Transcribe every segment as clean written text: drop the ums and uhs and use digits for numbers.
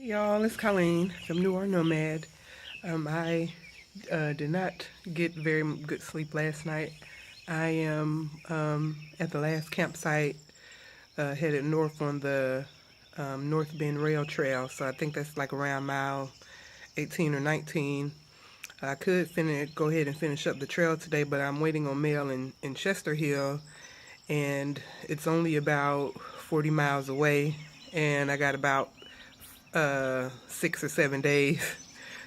Y'all, it's Colleen from New Orleans Nomad. I did not get very good sleep last night. I am at the last campsite headed north on the North Bend Rail Trail, so I think that's like around mile 18 or 19. I could go ahead and finish up the trail today, but I'm waiting on mail in Chester Hill, and it's only about 40 miles away, and I got about 6 or 7 days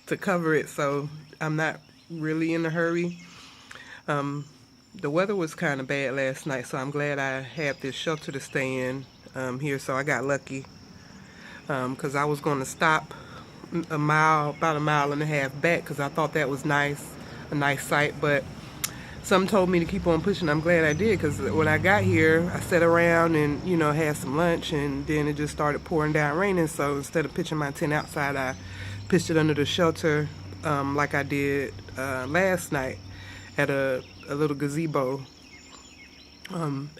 to cover it, so I'm not really in a hurry. The weather was kind of bad last night, so I'm glad I had this shelter to stay in here, so I got lucky because I was going to stop about a mile and a half back because I thought that was nice, a nice sight, but some told me to keep on pushing. I'm glad I did because when I got here, I sat around and, had some lunch, and then it just started pouring down raining. So instead of pitching my tent outside, I pitched it under the shelter like I did last night at a little gazebo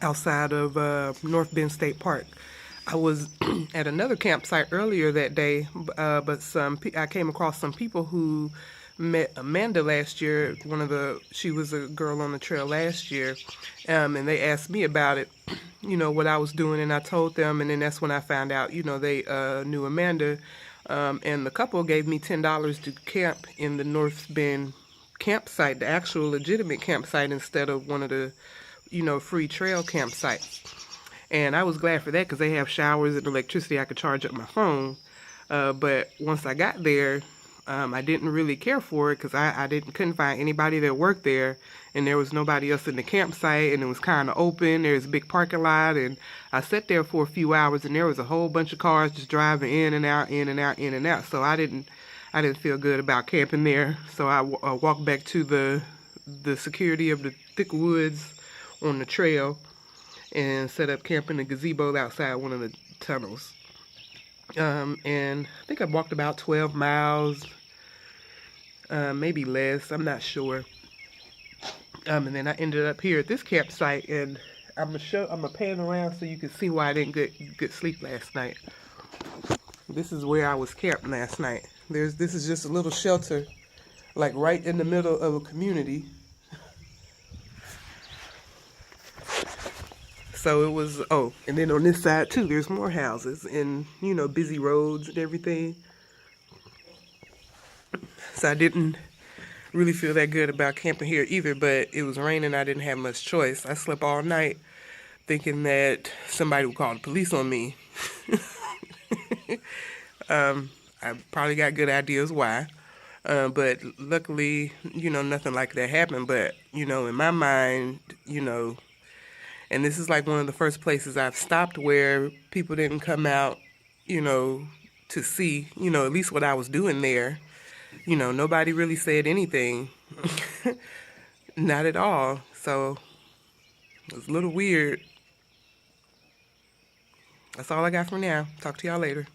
outside of North Bend State Park. I was at another campsite earlier that day, but I came across some people who met Amanda last year. She was a girl on the trail last year, and they asked me about it, what I was doing, and I told them, and then that's when I found out, they knew Amanda, and the couple gave me $10 to camp in the North Bend campsite, the actual legitimate campsite, instead of one of the, free trail campsites. And I was glad for that because they have showers and electricity. I could charge up my phone. But once I got there, I didn't really care for it because I couldn't find anybody that worked there, and there was nobody else in the campsite, and it was kind of open. There's a big parking lot, and I sat there for a few hours, and there was a whole bunch of cars just driving in and out, in and out, in and out. So I didn't feel good about camping there. So I walked back to the security of the thick woods on the trail and set up camp in the gazebo outside one of the tunnels. And I think I walked about 12 miles, maybe less, I'm not sure. And then I ended up here at this campsite, and I'm gonna pan around so you can see why I didn't get good sleep last night. This is where I was camped last night. This is just a little shelter, like right in the middle of a community. So it was, and then on this side too, there's more houses and, busy roads and everything. So I didn't really feel that good about camping here either, but it was raining. I didn't have much choice. I slept all night thinking that somebody would call the police on me. I probably got good ideas why. But luckily, nothing like that happened. But, in my mind, and this is like one of the first places I've stopped where people didn't come out, to see, at least what I was doing there. Nobody really said anything. Not at all. So it was a little weird. That's all I got for now. Talk to y'all later.